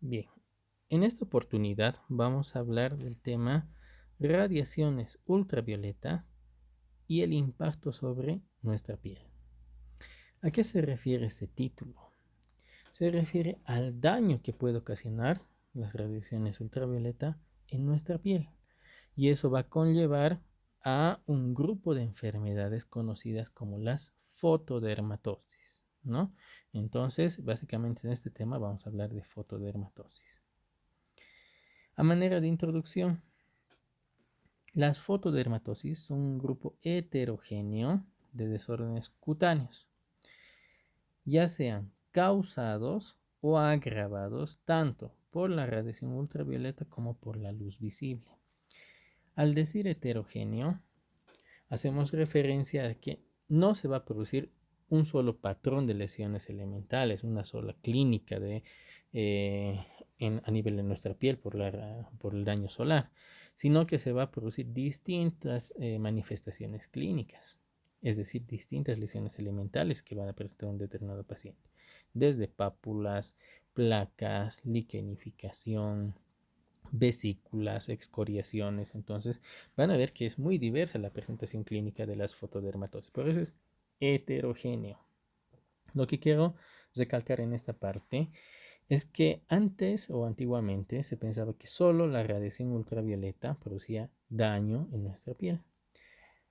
Bien, en esta oportunidad vamos a hablar del tema radiaciones ultravioletas y el impacto sobre nuestra piel. ¿A qué se refiere este título? Se refiere al daño que puede ocasionar las radiaciones ultravioleta en nuestra piel. Y eso va a conllevar a un grupo de enfermedades conocidas como las fotodermatosis, ¿no? Entonces, básicamente en este tema vamos a hablar de fotodermatosis. A manera de introducción, las fotodermatosis son un grupo heterogéneo de desórdenes cutáneos, ya sean causados o agravados tanto por la radiación ultravioleta como por la luz visible. Al decir heterogéneo, hacemos referencia a que no se va a producir un solo patrón de lesiones elementales, una sola clínica a nivel de nuestra piel por el daño solar, sino que se va a producir distintas manifestaciones clínicas, es decir, distintas lesiones elementales que van a presentar un determinado paciente, desde pápulas, placas, liquenificación, vesículas, excoriaciones. Entonces van a ver que es muy diversa la presentación clínica de las fotodermatosis. Por eso es heterogéneo. Lo que quiero recalcar en esta parte es que antes o antiguamente se pensaba que solo la radiación ultravioleta producía daño en nuestra piel.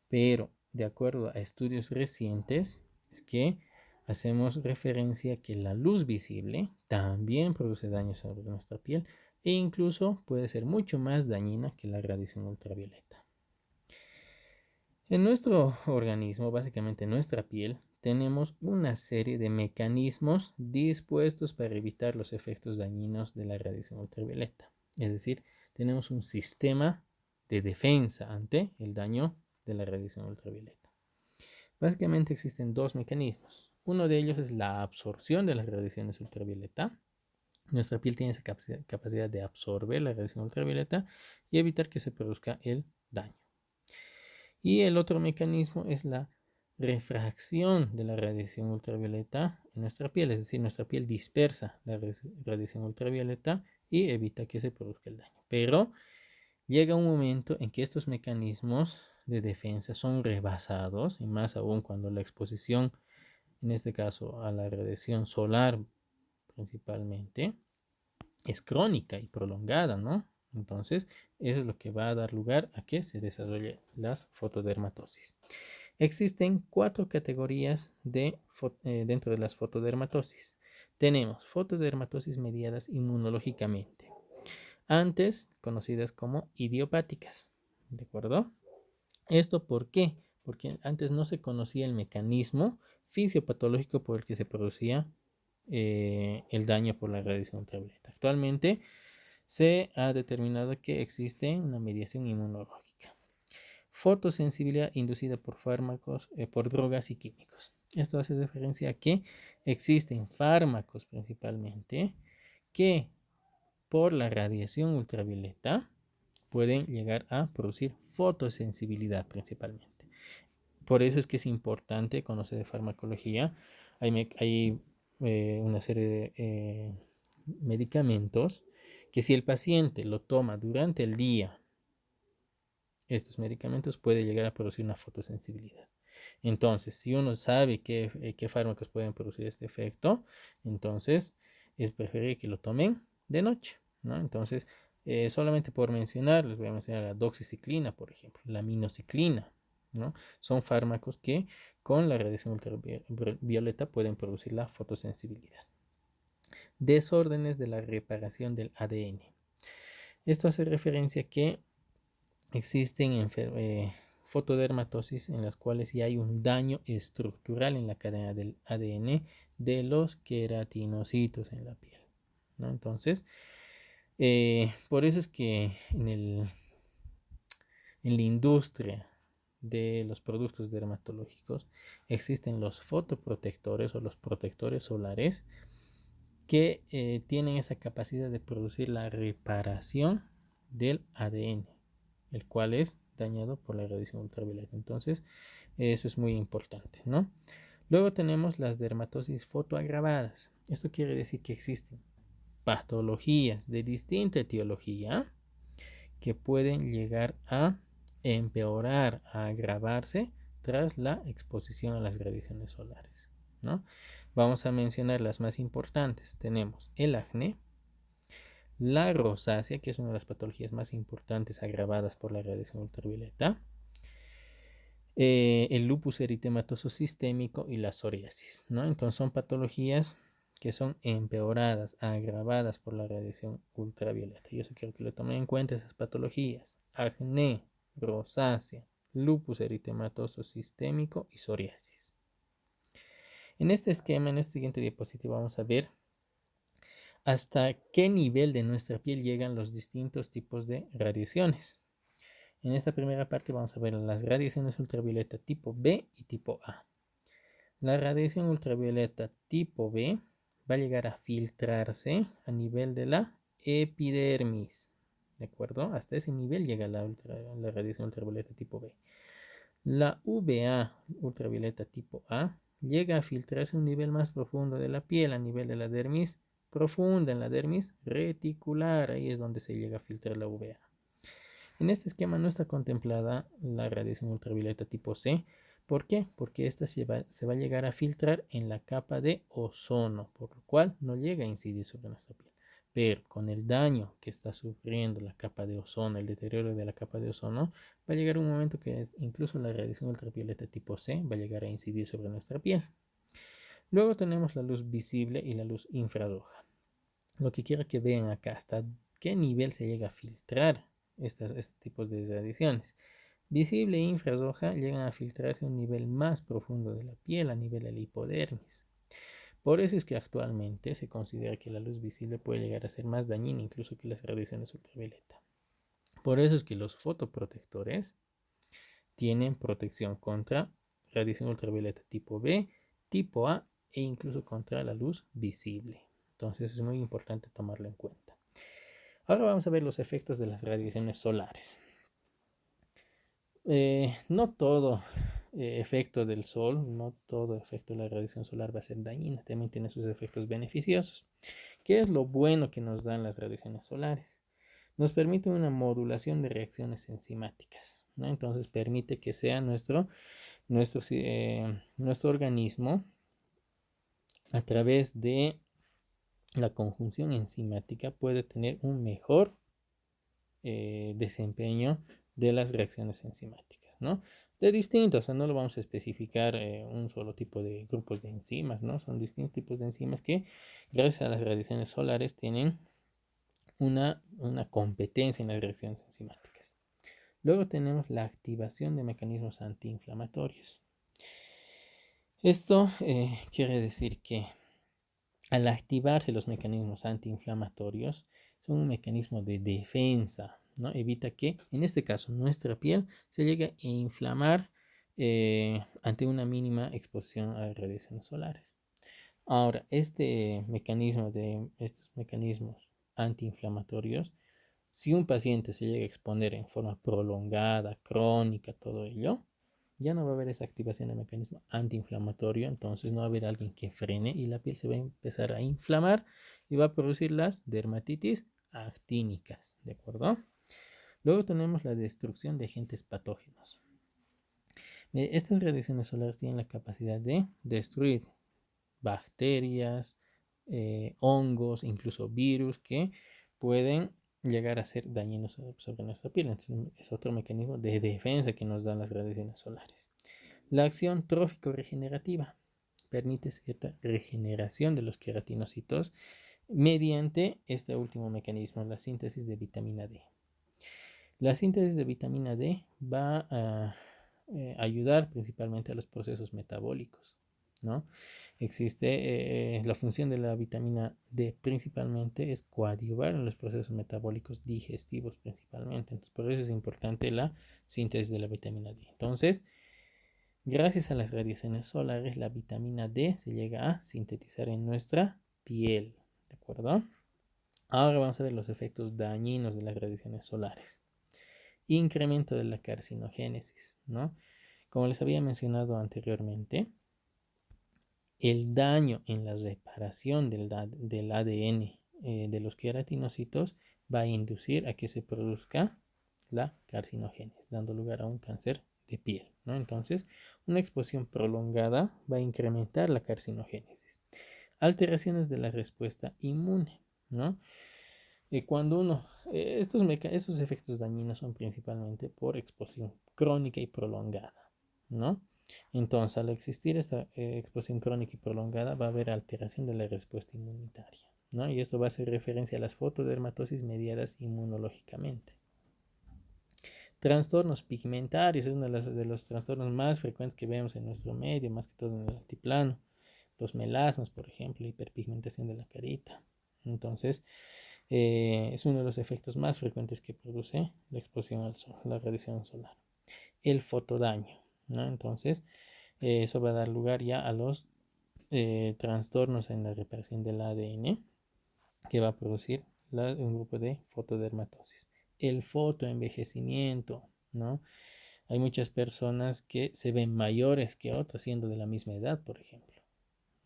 Pero de acuerdo a estudios recientes, es que hacemos referencia a que la luz visible también produce daño sobre nuestra piel e incluso puede ser mucho más dañina que la radiación ultravioleta. En nuestro organismo, básicamente en nuestra piel, tenemos una serie de mecanismos dispuestos para evitar los efectos dañinos de la radiación ultravioleta. Es decir, tenemos un sistema de defensa ante el daño de la radiación ultravioleta. Básicamente existen dos mecanismos. Uno de ellos es la absorción de las radiaciones ultravioleta. Nuestra piel tiene esa capacidad de absorber la radiación ultravioleta y evitar que se produzca el daño. Y el otro mecanismo es la refracción de la radiación ultravioleta en nuestra piel, es decir, nuestra piel dispersa la radiación ultravioleta y evita que se produzca el daño. Pero llega un momento en que estos mecanismos de defensa son rebasados, y más aún cuando la exposición, en este caso a la radiación solar principalmente, es crónica y prolongada, ¿no? Entonces, eso es lo que va a dar lugar a que se desarrolle las fotodermatosis. Existen cuatro categorías dentro de las fotodermatosis. Tenemos fotodermatosis mediadas inmunológicamente, antes conocidas como idiopáticas, ¿de acuerdo? ¿Esto por qué? Porque antes no se conocía el mecanismo fisiopatológico por el que se producía el daño por la radiación ultravioleta. Actualmente se ha determinado que existe una mediación inmunológica. Fotosensibilidad inducida por fármacos, por drogas y químicos. Esto hace referencia a que existen fármacos principalmente que por la radiación ultravioleta pueden llegar a producir fotosensibilidad principalmente. Por eso es que es importante conocer de farmacología. Hay una serie de medicamentos que si el paciente lo toma durante el día, estos medicamentos puede llegar a producir una fotosensibilidad. Entonces, si uno sabe qué fármacos pueden producir este efecto, entonces es preferible que lo tomen de noche, ¿no? Entonces, solamente por mencionar, les voy a mencionar la doxiciclina, por ejemplo, la minociclina, ¿no? Son fármacos que con la radiación ultravioleta pueden producir la fotosensibilidad. Desórdenes de la reparación del ADN. Esto hace referencia a que existen fotodermatosis en las cuales ya hay un daño estructural en la cadena del ADN de los queratinocitos en la piel, ¿no? Entonces, por eso es que en la industria de los productos dermatológicos existen los fotoprotectores o los protectores solares que tienen esa capacidad de producir la reparación del ADN, el cual es dañado por la radiación ultravioleta. Entonces, eso es muy importante, ¿no? Luego tenemos las dermatosis fotoagravadas. Esto quiere decir que existen patologías de distinta etiología que pueden llegar a empeorar, a agravarse tras la exposición a las radiaciones solares, ¿no? Vamos a mencionar las más importantes. Tenemos el acné, la rosácea, que es una de las patologías más importantes agravadas por la radiación ultravioleta, el lupus eritematoso sistémico y la psoriasis, ¿no? Entonces son patologías que son empeoradas, agravadas por la radiación ultravioleta. Y eso quiero que lo tomen en cuenta, esas patologías: acné, rosácea, lupus eritematoso sistémico y psoriasis. En este esquema, en esta siguiente diapositiva, vamos a ver hasta qué nivel de nuestra piel llegan los distintos tipos de radiaciones. En esta primera parte vamos a ver las radiaciones ultravioleta tipo B y tipo A. La radiación ultravioleta tipo B va a llegar a filtrarse a nivel de la epidermis, ¿de acuerdo? Hasta ese nivel llega la radiación ultravioleta tipo B. La UVA ultravioleta tipo A llega a filtrarse a un nivel más profundo de la piel, a nivel de la dermis profunda, en la dermis reticular. Ahí es donde se llega a filtrar la UVA. En este esquema no está contemplada la radiación ultravioleta tipo C. ¿Por qué? Porque esta se va a llegar a filtrar en la capa de ozono, por lo cual no llega a incidir sobre nuestra piel. Pero con el daño que está sufriendo la capa de ozono, el deterioro de la capa de ozono, va a llegar un momento que incluso la radiación ultravioleta tipo C va a llegar a incidir sobre nuestra piel. Luego tenemos la luz visible y la luz infrarroja. Lo que quiero que vean acá, hasta qué nivel se llega a filtrar estos tipos de radiaciones. Visible e infrarroja llegan a filtrarse a un nivel más profundo de la piel, a nivel de la hipodermis. Por eso es que actualmente se considera que la luz visible puede llegar a ser más dañina incluso que las radiaciones ultravioleta. Por eso es que los fotoprotectores tienen protección contra radiación ultravioleta tipo B, tipo A e incluso contra la luz visible. Entonces es muy importante tomarlo en cuenta. Ahora vamos a ver los efectos de las radiaciones solares. No todo efecto del sol, no todo efecto de la radiación solar va a ser dañina, también tiene sus efectos beneficiosos. ¿Qué es lo bueno que nos dan las radiaciones solares? Nos permite una modulación de reacciones enzimáticas, ¿no? Entonces permite que sea nuestro organismo, a través de la conjunción enzimática, puede tener un mejor desempeño de las reacciones enzimáticas, ¿no? De distintos, o sea, no lo vamos a especificar un solo tipo de grupos de enzimas, ¿no? Son distintos tipos de enzimas que, gracias a las radiaciones solares, tienen una competencia en las reacciones enzimáticas. Luego tenemos la activación de mecanismos antiinflamatorios. Esto quiere decir que al activarse los mecanismos antiinflamatorios, son un mecanismo de defensa, ¿no? Evita que, en este caso, nuestra piel se llegue a inflamar ante una mínima exposición a radiaciones solares. Ahora, estos mecanismos antiinflamatorios, si un paciente se llega a exponer en forma prolongada, crónica, todo ello, ya no va a haber esa activación del mecanismo antiinflamatorio, entonces no va a haber alguien que frene y la piel se va a empezar a inflamar y va a producir las dermatitis actínicas, ¿de acuerdo? Luego tenemos la destrucción de agentes patógenos. Estas radiaciones solares tienen la capacidad de destruir bacterias, hongos, incluso virus que pueden llegar a ser dañinos sobre nuestra piel. Entonces, es otro mecanismo de defensa que nos dan las radiaciones solares. La acción trófico-regenerativa permite cierta regeneración de los queratinocitos mediante este último mecanismo, la síntesis de vitamina D. La síntesis de vitamina D va a ayudar principalmente a los procesos metabólicos, ¿no? Existe la función de la vitamina D principalmente es coadyuvar en los procesos metabólicos digestivos principalmente. Entonces, por eso es importante la síntesis de la vitamina D. Entonces, gracias a las radiaciones solares, la vitamina D se llega a sintetizar en nuestra piel, ¿de acuerdo? Ahora vamos a ver los efectos dañinos de las radiaciones solares. Incremento de la carcinogénesis, ¿no? Como les había mencionado anteriormente, el daño en la reparación del ADN de los queratinocitos va a inducir a que se produzca la carcinogénesis, dando lugar a un cáncer de piel, ¿no? Entonces, una exposición prolongada va a incrementar la carcinogénesis. Alteraciones de la respuesta inmune, ¿no? Cuando uno, estos efectos dañinos son principalmente por exposición crónica y prolongada, ¿no? Entonces, al existir esta exposición crónica y prolongada, va a haber alteración de la respuesta inmunitaria, ¿no? Y esto va a hacer referencia a las fotodermatosis mediadas inmunológicamente. Trastornos pigmentarios es uno de los trastornos más frecuentes que vemos en nuestro medio, más que todo en el altiplano. Los melasmas, por ejemplo, hiperpigmentación de la carita. Entonces, es uno de los efectos más frecuentes que produce la exposición al sol, la radiación solar. El fotodaño, ¿no? Entonces, eso va a dar lugar ya a los trastornos en la reparación del ADN que va a producir un grupo de fotodermatosis. El fotoenvejecimiento, ¿no? Hay muchas personas que se ven mayores que otras siendo de la misma edad, por ejemplo.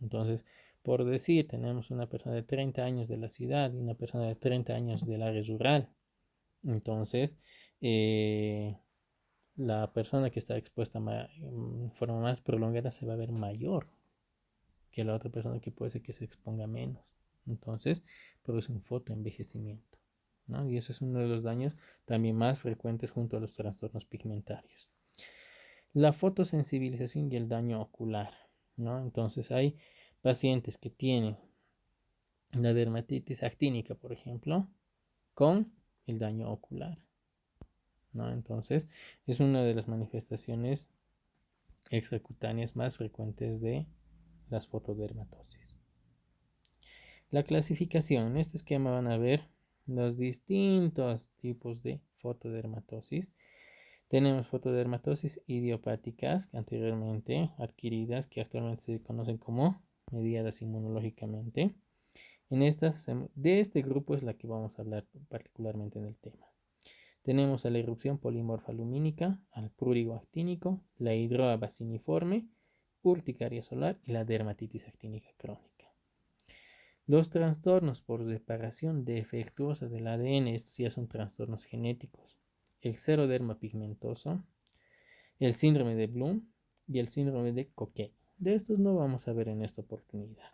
Entonces, por decir, tenemos una persona de 30 años de la ciudad y una persona de 30 años del área rural. Entonces, la persona que está expuesta en forma más prolongada se va a ver mayor que la otra persona que puede ser que se exponga menos. Entonces, produce un fotoenvejecimiento, ¿no? Y eso es uno de los daños también más frecuentes junto a los trastornos pigmentarios. La fotosensibilización y el daño ocular, ¿no? Entonces, hay pacientes que tienen la dermatitis actínica, por ejemplo, con el daño ocular, ¿no? Entonces, es una de las manifestaciones extracutáneas más frecuentes de las fotodermatosis. La clasificación. En este esquema van a ver los distintos tipos de fotodermatosis. Tenemos fotodermatosis idiopáticas, anteriormente adquiridas, que actualmente se conocen como mediadas inmunológicamente. De este grupo es la que vamos a hablar particularmente en el tema. Tenemos a la erupción polimorfa lumínica, al prurigo actínico, la hidroa baciniforme, urticaria solar y la dermatitis actínica crónica. Los trastornos por reparación defectuosa del ADN, estos ya son trastornos genéticos. El xeroderma pigmentoso, el síndrome de Bloom y el síndrome de Cockayne. De estos no vamos a ver en esta oportunidad.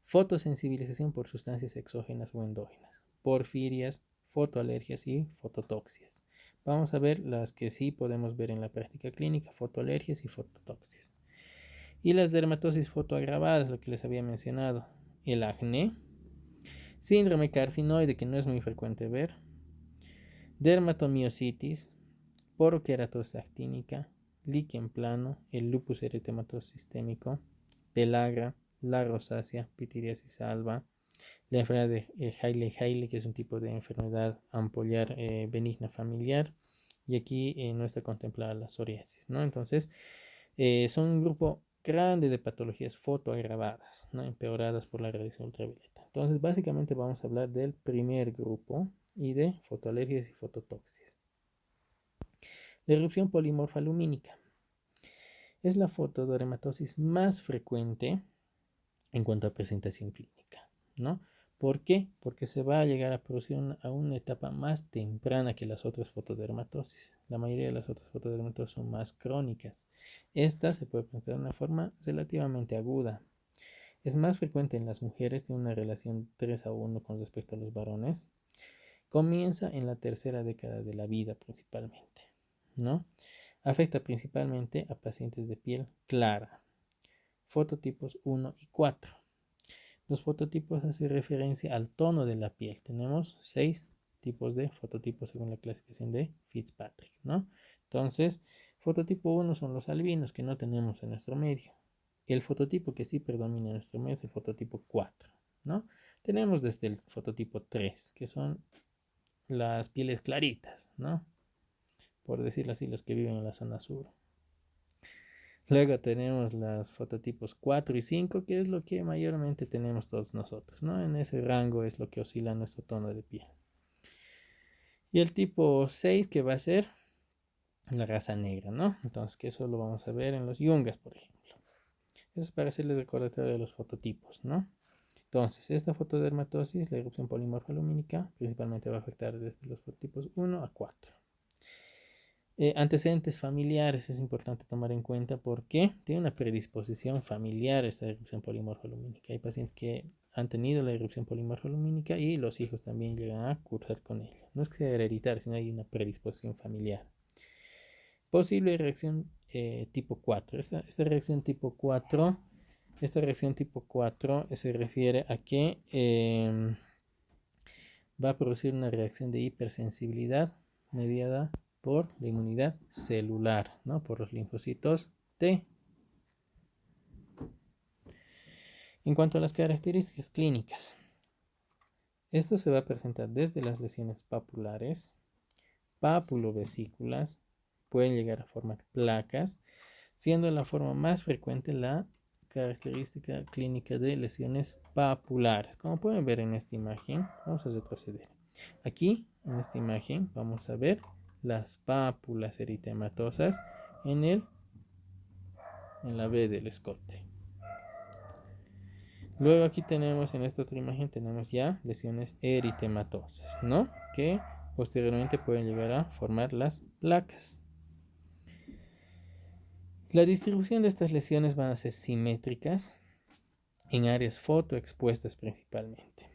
Fotosensibilización por sustancias exógenas o endógenas, porfirias, fotoalergias y fototoxias. Vamos a ver las que sí podemos ver en la práctica clínica, fotoalergias y fototoxias. Y las dermatosis fotoagravadas, lo que les había mencionado, el acné, síndrome carcinoide, que no es muy frecuente ver, dermatomiositis, porokeratosis actínica, líquen plano, el lupus eritematoso sistémico, pelagra, la rosácea, pitiriasis alba, la enfermedad de Hailey-Hailey, que es un tipo de enfermedad ampollar benigna familiar, y aquí no está contemplada la psoriasis, ¿no? Entonces, son un grupo grande de patologías fotoagravadas, ¿no? Empeoradas por la radiación ultravioleta. Entonces, básicamente vamos a hablar del primer grupo y de fotoalergias y fototoxias. La erupción polimorfa lumínica es la fotodermatosis más frecuente en cuanto a presentación clínica, ¿no? ¿Por qué? Porque se va a llegar a producir a una etapa más temprana que las otras fotodermatosis. La mayoría de las otras fotodermatosis son más crónicas. Esta se puede presentar de una forma relativamente aguda. Es más frecuente en las mujeres, tiene una relación 3-1 con respecto a los varones. Comienza en la tercera década de la vida principalmente, ¿no? Afecta principalmente a pacientes de piel clara, fototipos 1 y 4. Los fototipos hacen referencia al tono de la piel. Tenemos 6 tipos de fototipos según la clasificación de Fitzpatrick, ¿no? Entonces, fototipo 1 son los albinos que no tenemos en nuestro medio. El fototipo que sí predomina en nuestro medio es el fototipo 4, ¿no? Tenemos desde el fototipo 3, que son las pieles claritas, ¿no? Por decirlo así, los que viven en la zona sur. Luego tenemos los fototipos 4 y 5, que es lo que mayormente tenemos todos nosotros, ¿no? En ese rango es lo que oscila nuestro tono de piel. Y el tipo 6, que va a ser la raza negra, ¿no? Entonces, que eso lo vamos a ver en los yungas, por ejemplo. Eso es para hacerles recordatorio de los fototipos, ¿no? Entonces, esta fotodermatosis, la erupción polimorfa lumínica, principalmente va a afectar desde los fototipos 1 a 4. Antecedentes familiares es importante tomar en cuenta porque tiene una predisposición familiar esta erupción polimorfa lumínica. Hay pacientes que han tenido la erupción polimorfa lumínica y los hijos también llegan a cursar con ella. No es que sea hereditario, sino hay una predisposición familiar. Posible reacción tipo 4. Esta reacción tipo 4, se refiere a que va a producir una reacción de hipersensibilidad mediada por la inmunidad celular, ¿no? Por los linfocitos T. En cuanto a las características clínicas, esto se va a presentar desde las lesiones papulares, papulovesículas, pueden llegar a formar placas, siendo la forma más frecuente la característica clínica de lesiones papulares. Como pueden ver en esta imagen, vamos a retroceder. Aquí, en esta imagen, vamos a ver las pápulas eritematosas en la B del escote. Luego aquí tenemos, en esta otra imagen, tenemos ya lesiones eritematosas, ¿no? Que posteriormente pueden llegar a formar las placas. La distribución de estas lesiones van a ser simétricas en áreas fotoexpuestas principalmente.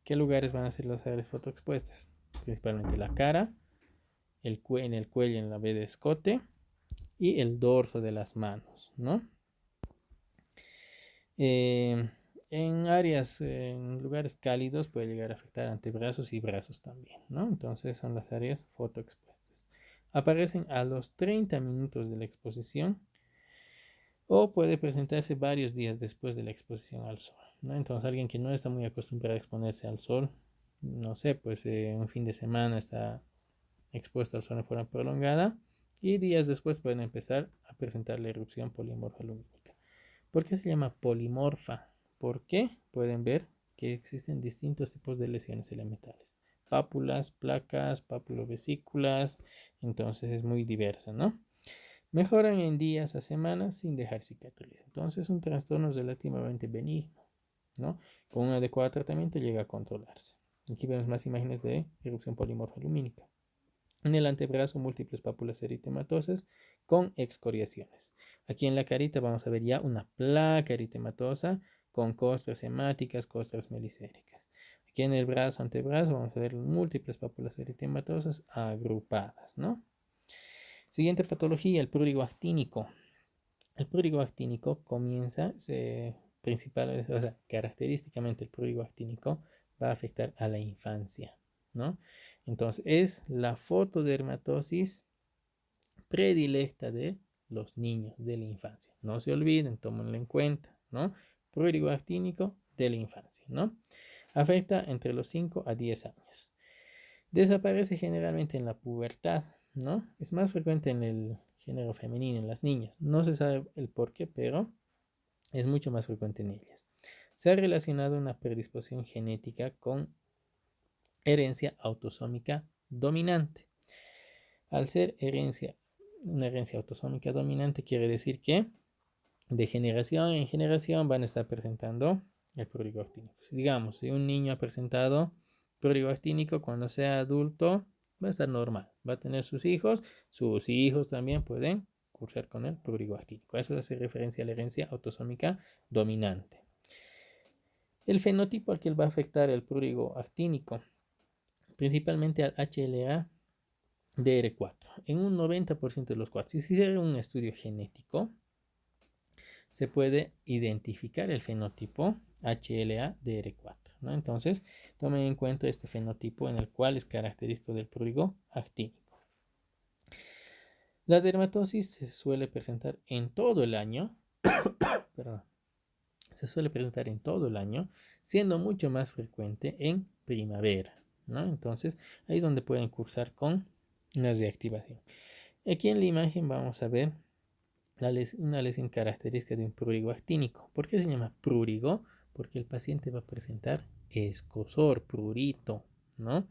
¿Qué lugares van a ser las áreas fotoexpuestas? Principalmente la cara, en el cuello, en la B de escote y el dorso de las manos, ¿no? En lugares cálidos puede llegar a afectar antebrazos y brazos también, ¿no? Entonces son las áreas fotoexpuestas. Aparecen a los 30 minutos de la exposición o puede presentarse varios días después de la exposición al sol, ¿no? Entonces alguien que no está muy acostumbrado a exponerse al sol, no sé, pues un fin de semana está expuesto al sol de forma prolongada y días después pueden empezar a presentar la erupción polimorfa lumínica. ¿Por qué se llama polimorfa? Porque pueden ver que existen distintos tipos de lesiones elementales. Pápulas, placas, papulovesículas, entonces es muy diversa, ¿no? Mejoran en días a semanas sin dejar cicatriz. Entonces es un trastorno relativamente benigno, ¿no? Con un adecuado tratamiento llega a controlarse. Aquí vemos más imágenes de erupción polimorfa lumínica. En el antebrazo, múltiples pápulas eritematosas con excoriaciones. Aquí en la carita vamos a ver ya una placa eritematosa con costras hemáticas, costras melicéricas. Aquí en el brazo, antebrazo, vamos a ver múltiples pápulas eritematosas agrupadas, ¿no? Siguiente patología, el prurigo actínico. El prurigo actínico comienza, característicamente el prurigo actínico va a afectar a la infancia, ¿no? Entonces es la fotodermatosis predilecta de los niños de la infancia. No se olviden, tómenlo en cuenta, ¿no? Prurigo actínico de la infancia, ¿no? Afecta entre los 5 a 10 años. Desaparece generalmente en la pubertad, ¿no? Es más frecuente en el género femenino, en las niñas. No se sabe el por qué, pero es mucho más frecuente en ellas. Se ha relacionado una predisposición genética con herencia autosómica dominante. Al ser una herencia autosómica dominante, quiere decir que de generación en generación van a estar presentando el prurigo actínico. Digamos, si un niño ha presentado prurigo actínico, cuando sea adulto va a estar normal, va a tener sus hijos también pueden cursar con el prurigo actínico. Eso hace referencia a la herencia autosómica dominante. El fenotipo al que va a afectar el prurigo actínico, principalmente al HLA DR4, en un 90% de los cuadros. Si se hace un estudio genético, se puede identificar el fenotipo HLA-DR4, ¿no? Entonces, tomen en cuenta este fenotipo en el cual es característico del prurigo actínico. La dermatosis se suele presentar en todo el año, siendo mucho más frecuente en primavera, ¿no? Entonces, ahí es donde pueden cursar con una reactivación. Aquí en la imagen vamos a ver una lesión característica de un prurigo actínico. ¿Por qué se llama prurigo? Porque el paciente va a presentar escozor, prurito, ¿no?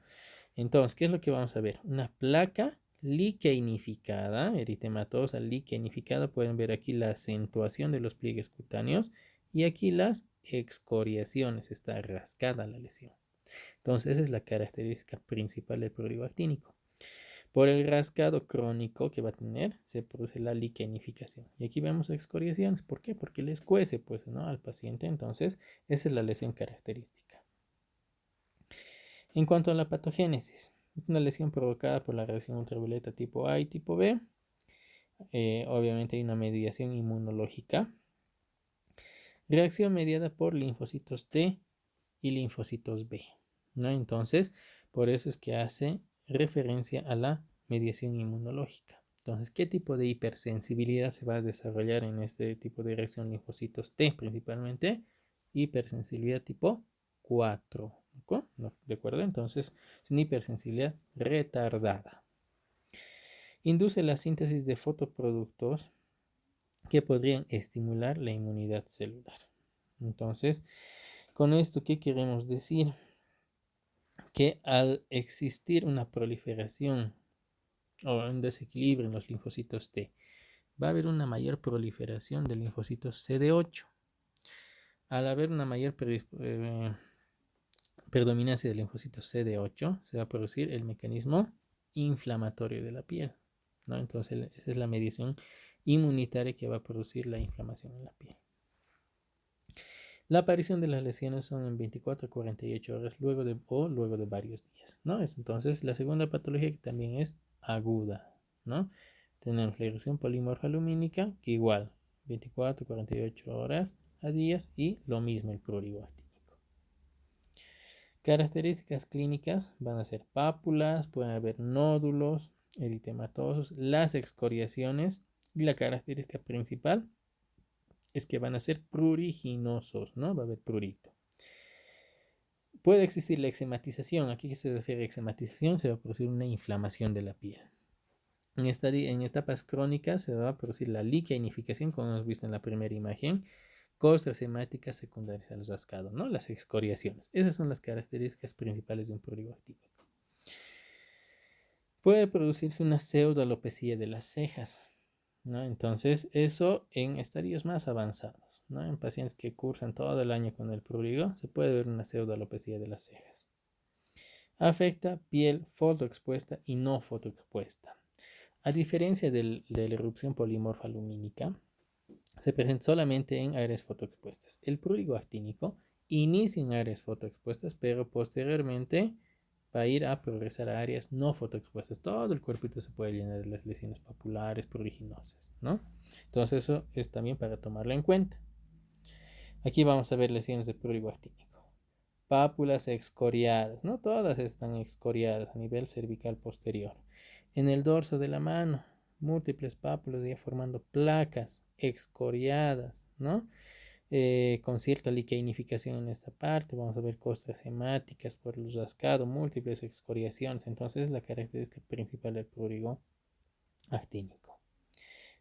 Entonces, ¿qué es lo que vamos a ver? Una placa liqueinificada, eritematosa liqueinificada. Pueden ver aquí la acentuación de los pliegues cutáneos Y aquí las excoriaciones, está rascada la lesión. Entonces esa es la característica principal del prurigo actínico. Por el rascado crónico que va a tener, se produce la liquenificación. Y aquí vemos excoriaciones. ¿Por qué? Porque le escuece, pues, ¿no?, al paciente. Entonces, esa es la lesión característica. En cuanto a la patogénesis, es una lesión provocada por la reacción ultravioleta tipo A y tipo B. Obviamente hay una mediación inmunológica. Reacción mediada por linfocitos T y linfocitos B, ¿no? Entonces, por eso es que hace referencia a la mediación inmunológica. Entonces, ¿qué tipo de hipersensibilidad se va a desarrollar en este tipo de reacción linfocitos T principalmente? Hipersensibilidad tipo 4, ¿de acuerdo? Entonces, es una hipersensibilidad retardada. Induce la síntesis de fotoproductos que podrían estimular la inmunidad celular. Entonces, con esto, ¿qué queremos decir? Que al existir una proliferación o un desequilibrio en los linfocitos T, va a haber una mayor proliferación de linfocitos CD8. Al haber una mayor predominancia de linfocitos CD8, se va a producir el mecanismo inflamatorio de la piel, ¿no? Entonces, esa es la mediación inmunitaria que va a producir la inflamación en la piel. La aparición de las lesiones son en 24 a 48 horas luego de varios días, ¿no? Entonces, la segunda patología que también es aguda, ¿no? Tenemos la erupción polimorfa lumínica, que igual, 24 a 48 horas a días, y lo mismo el prurigo actínico. Características clínicas van a ser pápulas, pueden haber nódulos eritematosos, las excoriaciones, y la característica principal es que van a ser pruriginosos, ¿no? Va a haber prurito. Puede existir la eczematización. Aquí que se refiere a eczematización, se va a producir una inflamación de la piel. En etapas crónicas se va a producir la liquenificación, como hemos visto en la primera imagen, costras hemáticas secundarias al rascado, ¿no? Las excoriaciones. Esas son las características principales de un prurigo actínico. Puede producirse una pseudoalopecia de las cejas, ¿no? Entonces, eso en estadios más avanzados, ¿no? En pacientes que cursan todo el año con el prurigo, se puede ver una pseudoalopecia de las cejas. Afecta piel fotoexpuesta y no fotoexpuesta. A diferencia de la erupción polimorfa lumínica, se presenta solamente en áreas fotoexpuestas. El prurigo actínico inicia en áreas fotoexpuestas, pero posteriormente va a ir a progresar a áreas no fotoexpuestas. Todo el cuerpito se puede llenar de las lesiones papulares pruriginosas, ¿no? Entonces eso es también para tomarlo en cuenta. Aquí vamos a ver lesiones de prurigo actínico. Pápulas excoriadas, no todas están excoriadas a nivel cervical posterior. En el dorso de la mano, múltiples pápulas ya formando placas excoriadas, ¿no? Con cierta liquenificación en esta parte. Vamos a ver costras hemáticas por el rascado, múltiples excoriaciones. Entonces, la característica principal del prurigo actínico.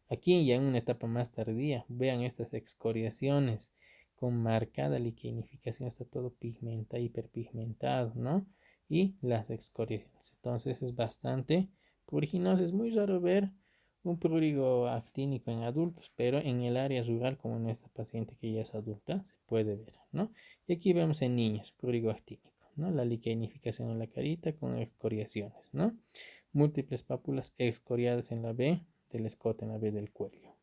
Aquí ya en una etapa más tardía, vean estas excoriaciones con marcada liquenificación, está todo pigmentado, hiperpigmentado, ¿no? Y las excoriaciones. Entonces es bastante pruriginoso. Es muy raro ver un prurigo actínico en adultos, pero en el área rural, como en esta paciente que ya es adulta, se puede ver, ¿no? Y aquí vemos en niños, prurigo actínico, ¿no? La liquenificación en la carita con excoriaciones, ¿no? Múltiples pápulas excoriadas en la B del escote, en la B del cuello.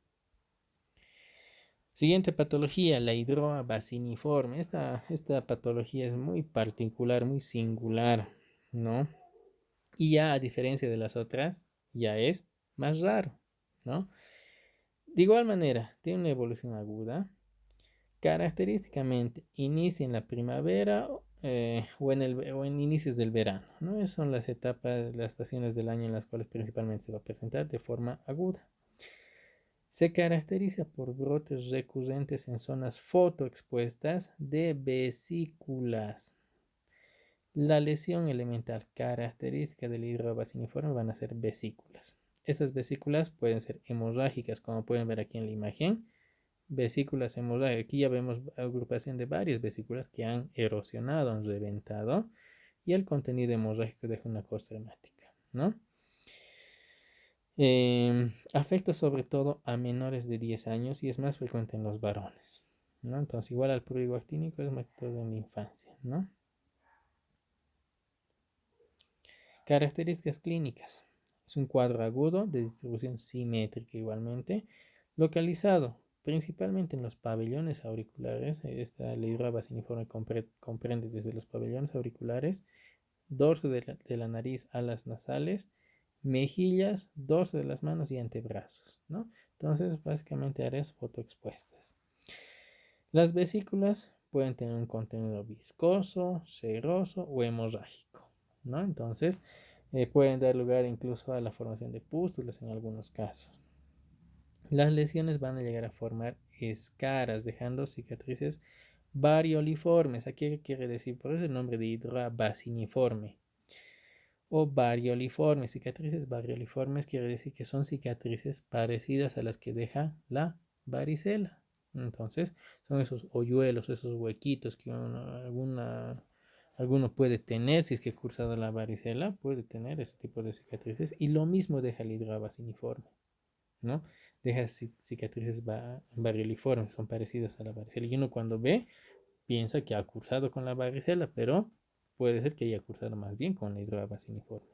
Siguiente patología, la hidroa baciniforme. Esta patología es muy particular, muy singular, ¿no? Y ya a diferencia de las otras, ya es más raro, ¿no? De igual manera, tiene una evolución aguda. Característicamente, inicia en la primavera o en inicios del verano, ¿no? Esas son las etapas, las estaciones del año en las cuales principalmente se va a presentar de forma aguda. Se caracteriza por brotes recurrentes en zonas fotoexpuestas de vesículas. La lesión elemental característica del hidroa baciniforme van a ser vesículas. Estas vesículas pueden ser hemorrágicas, como pueden ver aquí en la imagen. Vesículas hemorrágicas. Aquí ya vemos agrupación de varias vesículas que han erosionado, han reventado, y el contenido hemorrágico deja una costra hemática, ¿no? Afecta sobre todo a menores de 10 años y es más frecuente en los varones. ¿no? Entonces, igual al prurigo actínico es más que todo en la infancia, ¿no? Características clínicas. Es un cuadro agudo de distribución simétrica igualmente, localizado principalmente en los pabellones auriculares. Esta leidura basiniforme comprende desde los pabellones auriculares, dorso de la nariz, alas nasales, mejillas, dorso de las manos y antebrazos, ¿no? Entonces, básicamente áreas fotoexpuestas. Las vesículas pueden tener un contenido viscoso, seroso o hemorrágico, ¿no? Entonces, pueden dar lugar incluso a la formación de pústulas en algunos casos. Las lesiones van a llegar a formar escaras, dejando cicatrices varioliformes. ¿Aquí qué quiere decir? Por eso el nombre de hidra basiniforme o varioliformes. Cicatrices varioliformes quiere decir que son cicatrices parecidas a las que deja la varicela. Entonces, son esos hoyuelos, esos huequitos que alguno puede tener si es que ha cursado la varicela, puede tener ese tipo de cicatrices. Y lo mismo deja el hidra basiniforme, ¿no? Deja cicatrices varioliformes, son parecidas a la varicela. Y uno cuando ve, piensa que ha cursado con la varicela, pero puede ser que haya cursado más bien con la hidra basiniforme.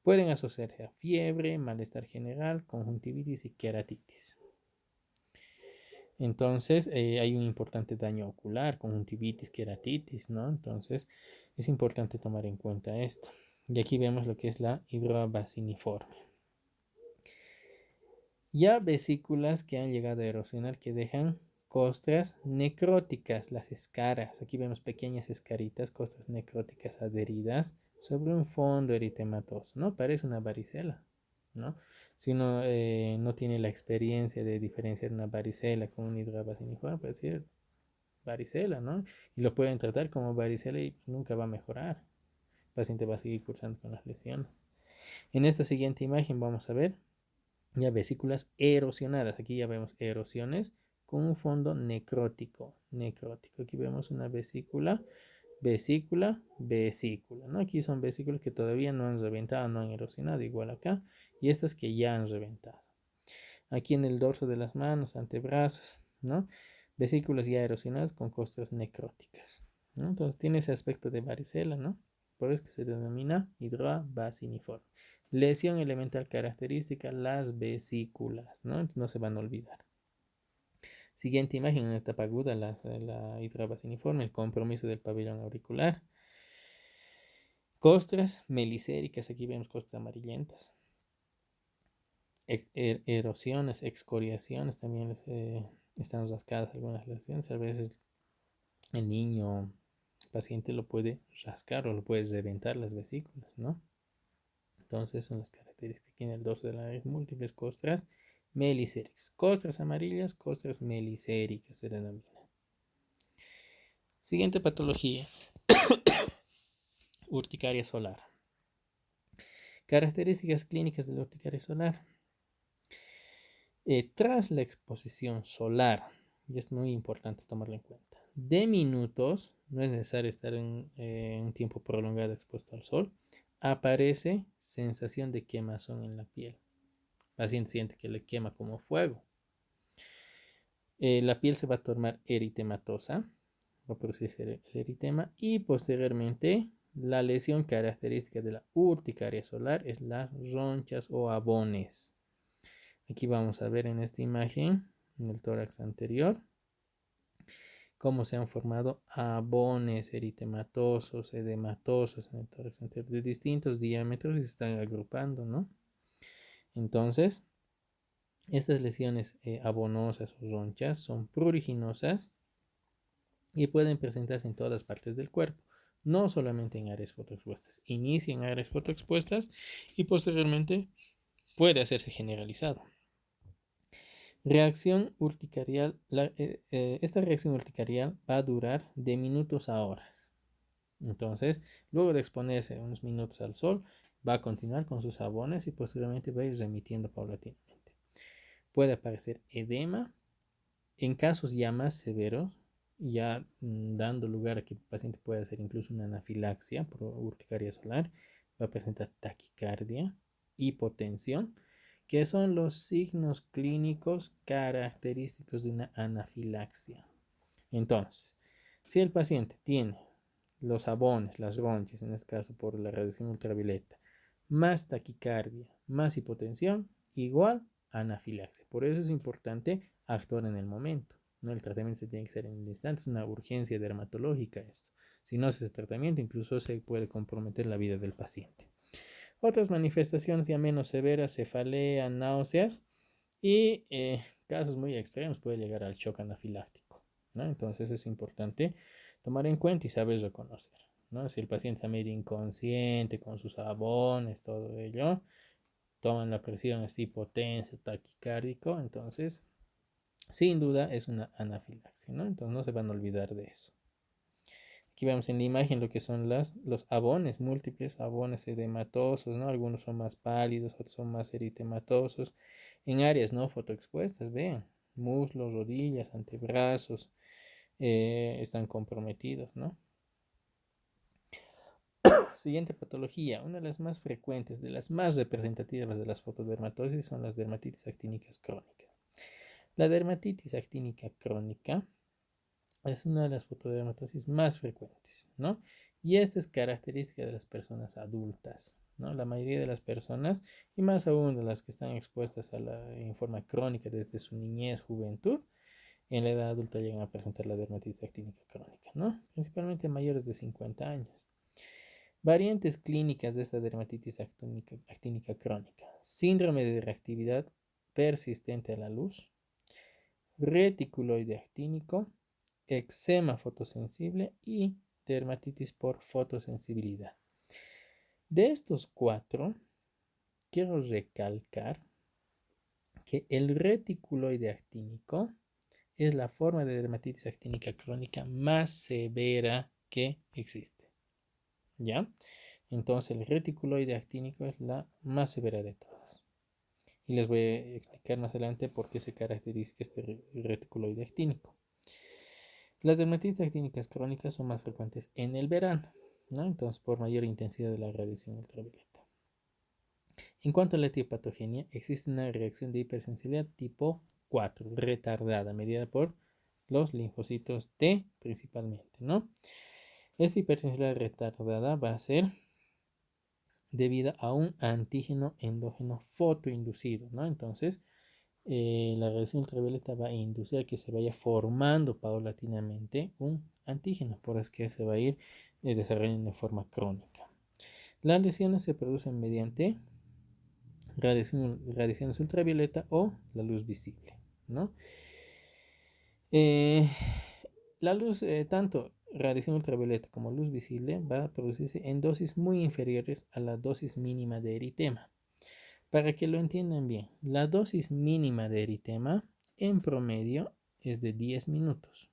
Pueden asociarse a fiebre, malestar general, conjuntivitis y queratitis. Entonces, hay un importante daño ocular, conjuntivitis, queratitis, ¿no? Entonces, es importante tomar en cuenta esto. Y aquí vemos lo que es la hidra basiniforme. Ya vesículas que han llegado a erosionar que dejan costras necróticas, las escaras. Aquí vemos pequeñas escaritas, costras necróticas adheridas sobre un fondo eritematoso, ¿no? Parece una varicela, ¿no? Si uno no tiene la experiencia de diferenciar una varicela con un hidra basiniforme, puede decir varicela, ¿no? Y lo pueden tratar como varicela y nunca va a mejorar. El paciente va a seguir cursando con las lesiones. En esta siguiente imagen vamos a ver ya vesículas erosionadas. Aquí ya vemos erosiones con un fondo necrótico. Aquí vemos una vesícula, vesícula, ¿no? Aquí son vesículas que todavía no han reventado, no han erosionado, igual acá. Y estas que ya han reventado. Aquí en el dorso de las manos, antebrazos, ¿no? Vesículas ya erosionadas con costras necróticas, ¿no? Entonces tiene ese aspecto de varicela, ¿no? Por eso que se denomina hidra basiniforme. Lesión elemental característica, las vesículas, ¿no? Entonces no se van a olvidar. Siguiente imagen, en la etapa aguda, la hidra basiniforme, el compromiso del pabellón auricular. Costras melicéricas, aquí vemos costras amarillentas. Erosiones, excoriaciones, también están rascadas algunas lesiones. A veces el niño paciente lo puede rascar o lo puede reventar las vesículas, ¿no? Entonces son las características aquí en el dorso de la nariz, múltiples costras melicéricas. Costras amarillas, costras melicéricas se denomina. Siguiente patología, urticaria solar. Características clínicas de la urticaria solar. Tras la exposición solar, y es muy importante tomarlo en cuenta, de minutos, no es necesario estar en un tiempo prolongado expuesto al sol, aparece sensación de quemazón en la piel. El paciente siente que le quema como fuego. La piel se va a tornar eritematosa, va a producirse el eritema y posteriormente la lesión característica de la urticaria solar es las ronchas o abones. Aquí vamos a ver en esta imagen, en el tórax anterior, cómo se han formado abones eritematosos, edematosos en el tórax anterior de distintos diámetros y se están agrupando, ¿no? Entonces, estas lesiones abonosas o ronchas son pruriginosas y pueden presentarse en todas partes del cuerpo, no solamente en áreas fotoexpuestas. Inicia en áreas fotoexpuestas y posteriormente puede hacerse generalizado. Reacción urticarial. Esta reacción urticarial va a durar de minutos a horas. Entonces, luego de exponerse unos minutos al sol, va a continuar con sus abones y posteriormente va a ir remitiendo paulatinamente. Puede aparecer edema. En casos ya más severos, ya dando lugar a que el paciente pueda hacer incluso una anafilaxia por urticaria solar, va a presentar taquicardia, hipotensión, que son los signos clínicos característicos de una anafilaxia. Entonces, si el paciente tiene los abones, las ronchas, en este caso por la radiación ultravioleta, más taquicardia, más hipotensión, igual anafilaxia. Por eso es importante actuar en el momento, ¿no? El tratamiento se tiene que hacer en el instante, es una urgencia dermatológica esto. Si no se hace tratamiento, incluso se puede comprometer la vida del paciente. Otras manifestaciones ya menos severas, cefalea, náuseas y casos muy extremos puede llegar al shock anafiláctico, ¿no? Entonces es importante tomar en cuenta y saber reconocer, ¿no? Si el paciente está medio inconsciente con sus abones, todo ello, toman la presión, es hipotenso, taquicárdico, entonces sin duda es una anafilaxia, ¿no? Entonces no se van a olvidar de eso. Aquí vemos en la imagen lo que son los abones, múltiples abones edematosos, ¿no? Algunos son más pálidos, otros son más eritematosos. En áreas no fotoexpuestas, vean, muslos, rodillas, antebrazos, están comprometidos, ¿no? Siguiente patología, una de las más frecuentes, de las más representativas de las fotodermatosis son las dermatitis actínicas crónicas. La dermatitis actínica crónica es una de las fotodermatosis más frecuentes, ¿no? Y esta es característica de las personas adultas, ¿no? La mayoría de las personas, y más aún de las que están expuestas en forma crónica desde su niñez, juventud, en la edad adulta llegan a presentar la dermatitis actínica crónica, ¿no? Principalmente mayores de 50 años. Variantes clínicas de esta dermatitis actínica crónica: síndrome de reactividad persistente a la luz, reticuloide actínico, eczema fotosensible y dermatitis por fotosensibilidad. De estos cuatro, quiero recalcar que el reticuloide actínico es la forma de dermatitis actínica crónica más severa que existe. ¿Ya? Entonces el reticuloide actínico es la más severa de todas. Y les voy a explicar más adelante por qué se caracteriza este reticuloide actínico. Las dermatitis actínicas crónicas son más frecuentes en el verano, ¿no? Entonces, por mayor intensidad de la radiación ultravioleta. En cuanto a la etiopatogenia, existe una reacción de hipersensibilidad tipo 4, retardada, medida por los linfocitos T principalmente, ¿no? Esta hipersensibilidad retardada va a ser debida a un antígeno endógeno fotoinducido, ¿no? Entonces, la radiación ultravioleta va a inducir a que se vaya formando paulatinamente un antígeno, por eso que se va a ir desarrollando de forma crónica. Las lesiones se producen mediante radiaciones ultravioleta o la luz visible, ¿no? La luz, tanto radiación ultravioleta como luz visible, va a producirse en dosis muy inferiores a la dosis mínima de eritema. Para que lo entiendan bien, la dosis mínima de eritema en promedio es de 10 minutos.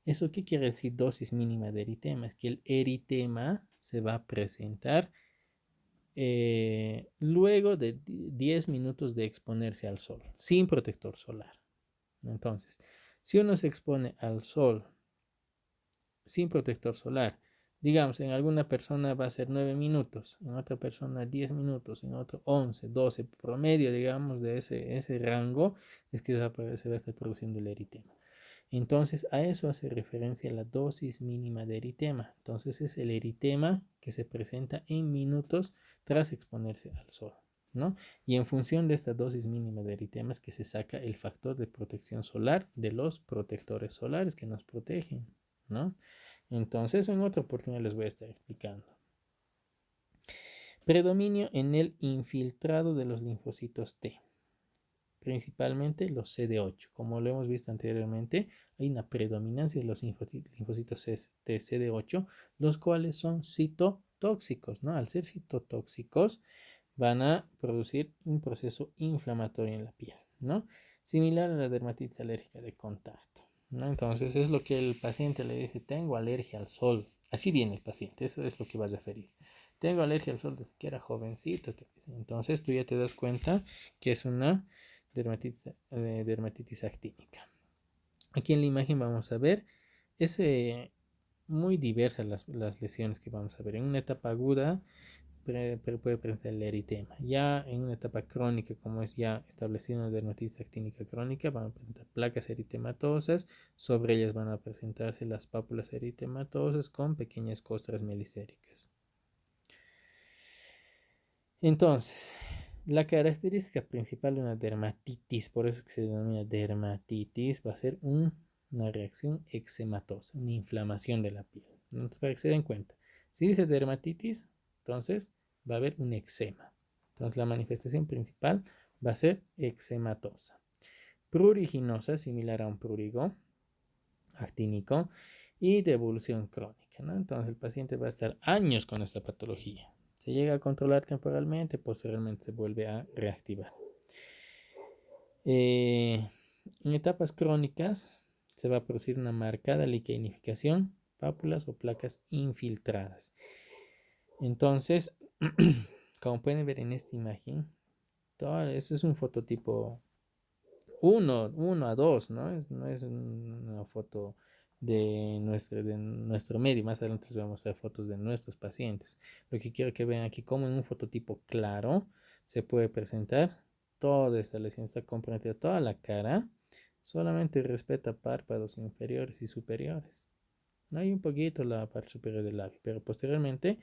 ¿Eso qué quiere decir dosis mínima de eritema? Es que el eritema se va a presentar luego de 10 minutos de exponerse al sol, sin protector solar. Entonces, si uno se expone al sol sin protector solar, digamos, en alguna persona va a ser 9 minutos, en otra persona 10 minutos, en otro 11, 12, promedio, digamos, de ese rango, es que se va a estar produciendo el eritema. Entonces, a eso hace referencia la dosis mínima de eritema. Entonces, es el eritema que se presenta en minutos tras exponerse al sol, ¿no? Y en función de esta dosis mínima de eritema es que se saca el factor de protección solar de los protectores solares que nos protegen, ¿no? Entonces, en otra oportunidad les voy a estar explicando. Predominio en el infiltrado de los linfocitos T, principalmente los CD8. Como lo hemos visto anteriormente, hay una predominancia de los linfocitos T CD8, los cuales son citotóxicos, ¿no? Al ser citotóxicos, van a producir un proceso inflamatorio en la piel, ¿no? Similar a la dermatitis alérgica de contacto, ¿no? Entonces es lo que el paciente le dice: tengo alergia al sol. Así viene el paciente, eso es lo que va a referir. Tengo alergia al sol desde que era jovencito. Entonces tú ya te das cuenta que es una dermatitis actínica. Aquí en la imagen vamos a ver, es muy diversas las lesiones que vamos a ver. En una etapa aguda puede presentar el eritema. Ya en una etapa crónica, como es ya establecida una dermatitis actínica crónica, van a presentar placas eritematosas. Sobre ellas van a presentarse las pápulas eritematosas con pequeñas costras melicéricas. Entonces, la característica principal de una dermatitis, por eso que se denomina dermatitis, va a ser una reacción eczematosa, una inflamación de la piel. Entonces, para que se den cuenta, si dice dermatitis, entonces va a haber un eczema. Entonces, la manifestación principal va a ser eczematosa. Pruriginosa, similar a un prurigo actínico, y de evolución crónica, ¿no? Entonces, el paciente va a estar años con esta patología. Se llega a controlar temporalmente, posteriormente se vuelve a reactivar. En etapas crónicas se va a producir una marcada liquenificación, pápulas o placas infiltradas. Entonces, como pueden ver en esta imagen, todo eso es un fototipo 1 a 2, ¿no? No es una foto de nuestro medio. Más adelante les voy a mostrar fotos de nuestros pacientes. Lo que quiero que vean aquí, como en un fototipo claro, se puede presentar toda esta lesión. Está comprometida toda la cara. Solamente respeta párpados inferiores y superiores. Hay un poquito la parte superior del labio, pero posteriormente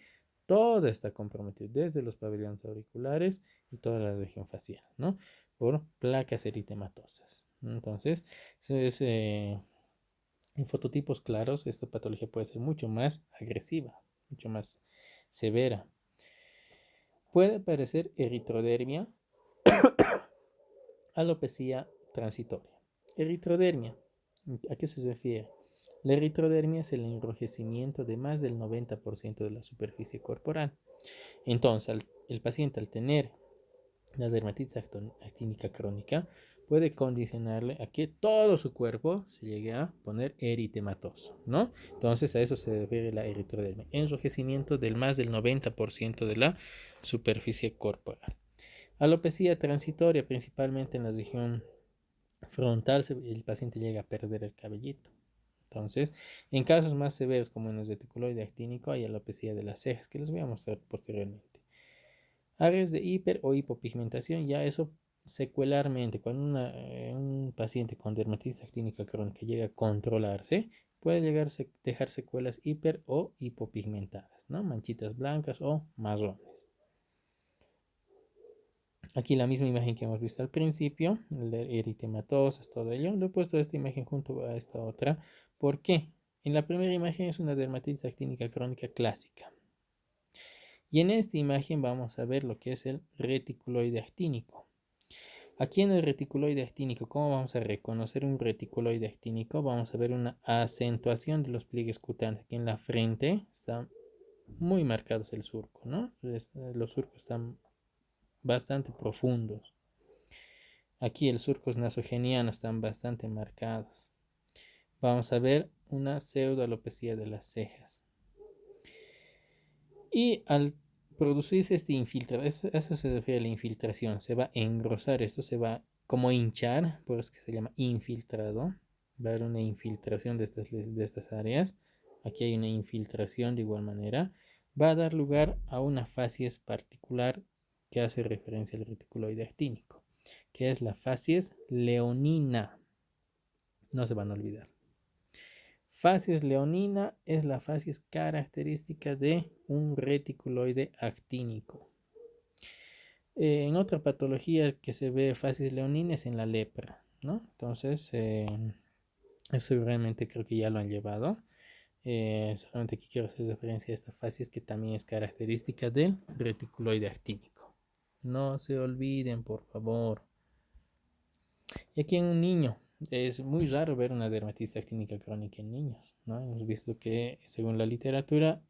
todo está comprometido, desde los pabellones auriculares y toda la región facial, ¿no? Por placas eritematosas. Entonces, eso es, en fototipos claros, esta patología puede ser mucho más agresiva, mucho más severa. Puede aparecer eritrodermia, alopecia transitoria. Eritrodermia, ¿a qué se refiere? La eritrodermia es el enrojecimiento de más del 90% de la superficie corporal. Entonces, el paciente al tener la dermatitis actínica crónica puede condicionarle a que todo su cuerpo se llegue a poner eritematoso, ¿no? Entonces a eso se refiere la eritrodermia, enrojecimiento del más del 90% de la superficie corporal. Alopecia transitoria, principalmente en la región frontal, el paciente llega a perder el cabellito. Entonces, en casos más severos como en el reticuloide actínico hay alopecia de las cejas, que les voy a mostrar posteriormente. Áreas de hiper o hipopigmentación, ya eso secularmente, cuando un paciente con dermatitis actínica crónica llega a controlarse, puede llegar a dejar secuelas hiper o hipopigmentadas, ¿no? Manchitas blancas o marrones. Aquí la misma imagen que hemos visto al principio, el de eritematosas, todo ello. Le he puesto esta imagen junto a esta otra. ¿Por qué? En la primera imagen es una dermatitis actínica crónica clásica. Y en esta imagen vamos a ver lo que es el reticuloide actínico. Aquí en el reticuloide actínico, ¿cómo vamos a reconocer un reticuloide actínico? Vamos a ver una acentuación de los pliegues cutáneos. Aquí en la frente está muy marcados el surco, ¿no? Los surcos están bastante profundos. Aquí el surcos nasogenianos están bastante marcados. Vamos a ver una pseudoalopecia de las cejas. Y al producirse este infiltrado, eso se refiere a la infiltración, se va a engrosar, esto se va como hinchar, por eso que se llama infiltrado. Va a haber una infiltración de estas áreas. Aquí hay una infiltración de igual manera. Va a dar lugar a una facies particular que hace referencia al reticuloide actínico, que es la facies leonina. No se van a olvidar. Facies leonina es la facies característica de un reticuloide actínico. En otra patología que se ve facies leonina es en la lepra, ¿no? Entonces, eso realmente creo que ya lo han llevado. Solamente aquí quiero hacer referencia a esta facies que también es característica del reticuloide actínico. No se olviden, por favor. Y aquí en un niño, es muy raro ver una dermatitis actínica crónica en niños, ¿no? Hemos visto que, según la literatura,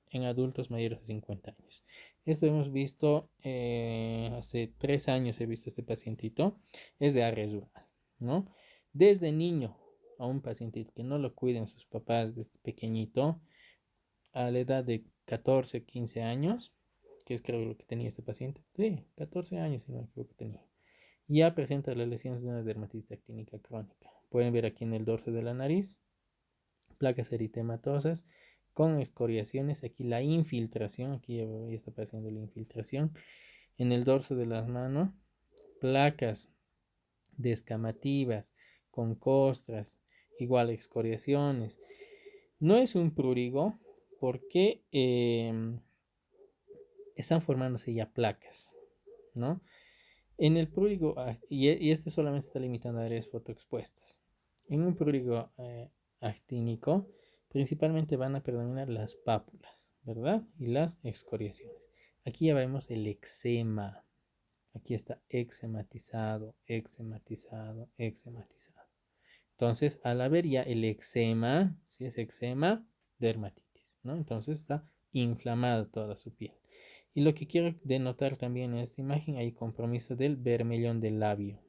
en adultos mayores de 50 años. Esto hemos visto hace 3 años, he visto este pacientito, es de ARRES rural, ¿no? Desde niño a un pacientito que no lo cuiden sus papás desde pequeñito, a la edad de 14, 15 años, que es creo lo que tenía este paciente, sí, 14 años si no me equivoco tenía. Ya presenta las lesiones de una dermatitis actínica crónica. Pueden ver aquí en el dorso de la nariz placas eritematosas con escoriaciones. Aquí la infiltración, aquí ya está apareciendo la infiltración. En el dorso de las manos, placas descamativas, con costras, igual excoriaciones. No es un prurigo porque están formándose ya placas, ¿no? En el prurigo, y este solamente está limitando a áreas fotoexpuestas. En un prurigo actínico, principalmente van a predominar las pápulas, ¿verdad? Y las excoriaciones. Aquí ya vemos el eczema. Aquí está eczematizado, eczematizado, eczematizado. Entonces, al haber ya el eczema, si es eczema, dermatitis, ¿no? Entonces está inflamada toda su piel. Y lo que quiero denotar también en esta imagen, hay compromiso del vermellón del labio,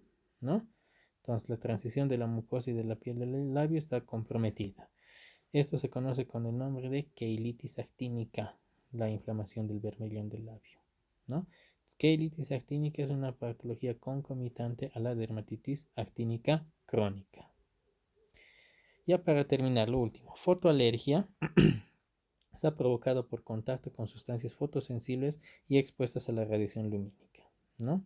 ¿no? Entonces la transición de la mucosa y de la piel del labio está comprometida. Esto se conoce con el nombre de queilitis actínica, la inflamación del vermellón del labio, ¿no? Queilitis actínica es una patología concomitante a la dermatitis actínica crónica. Ya para terminar, lo último, fotoalergia está provocado por contacto con sustancias fotosensibles y expuestas a la radiación lumínica, ¿no?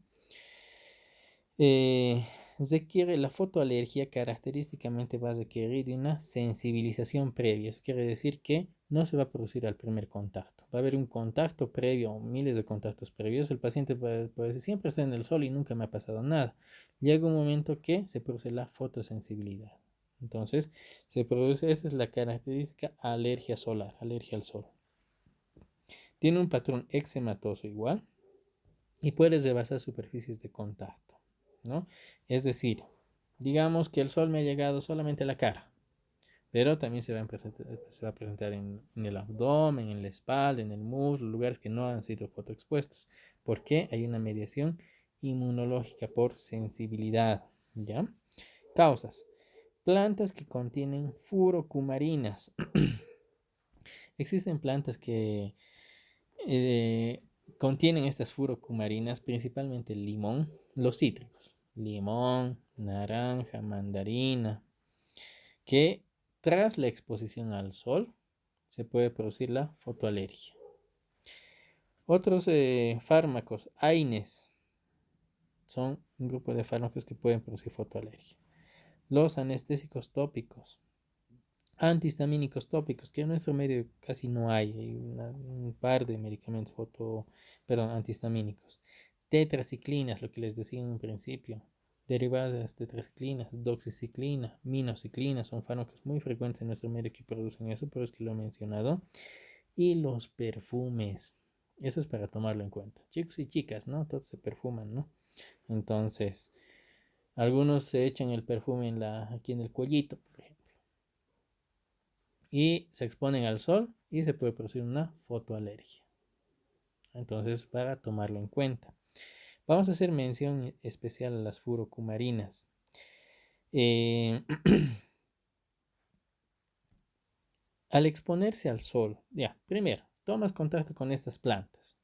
Requiere la fotoalergia, característicamente va a requerir de una sensibilización previa. Eso quiere decir que no se va a producir al primer contacto. Va a haber un contacto previo, miles de contactos previos. El paciente puede decir, siempre está en el sol y nunca me ha pasado nada. Llega un momento que se produce la fotosensibilidad. Entonces, se produce, esta es la característica alergia solar, alergia al sol. Tiene un patrón eczematoso igual y puede rebasar superficies de contacto, ¿no? Es decir, digamos que el sol me ha llegado solamente a la cara, pero también se va a presentar en el abdomen, en la espalda, en el muslo, lugares que no han sido fotoexpuestos, porque hay una mediación inmunológica por sensibilidad, ¿ya? Causas. Plantas que contienen furocumarinas. Existen plantas que contienen estas furocumarinas, principalmente el limón, los cítricos, limón, naranja, mandarina, que tras la exposición al sol se puede producir la fotoalergia. Otros fármacos, AINES, son un grupo de fármacos que pueden producir fotoalergia. Los anestésicos tópicos, antihistamínicos tópicos, que en nuestro medio casi no hay un par de medicamentos antihistamínicos. Tetraciclinas, lo que les decía en un principio, derivadas de tetraciclinas, doxiciclina, minociclina, son fármacos muy frecuentes en nuestro medio que producen eso, pero es que lo he mencionado. Y los perfumes, eso es para tomarlo en cuenta. Chicos y chicas, ¿no? Todos se perfuman, ¿no? Entonces, algunos se echan el perfume aquí en el cuellito, por ejemplo, y se exponen al sol y se puede producir una fotoalergia. Entonces, para tomarlo en cuenta. Vamos a hacer mención especial a las furocumarinas. Al exponerse al sol, primero, tomas contacto con estas plantas.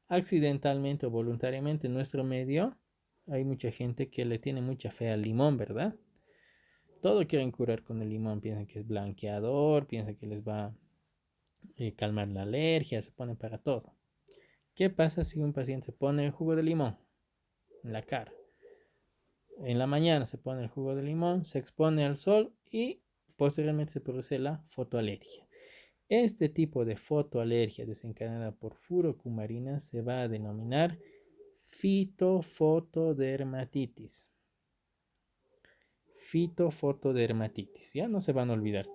Accidentalmente o voluntariamente en nuestro medio hay mucha gente que le tiene mucha fe al limón, ¿verdad? Todo quieren curar con el limón, piensan que es blanqueador, piensan que les va a calmar la alergia, se ponen para todo. ¿Qué pasa si un paciente se pone el jugo de limón en la cara? En la mañana se pone el jugo de limón, se expone al sol y posteriormente se produce la fotoalergia. Este tipo de fotoalergia desencadenada por furocumarinas se va a denominar fitofotodermatitis. Fitofotodermatitis, ya no se van a olvidar.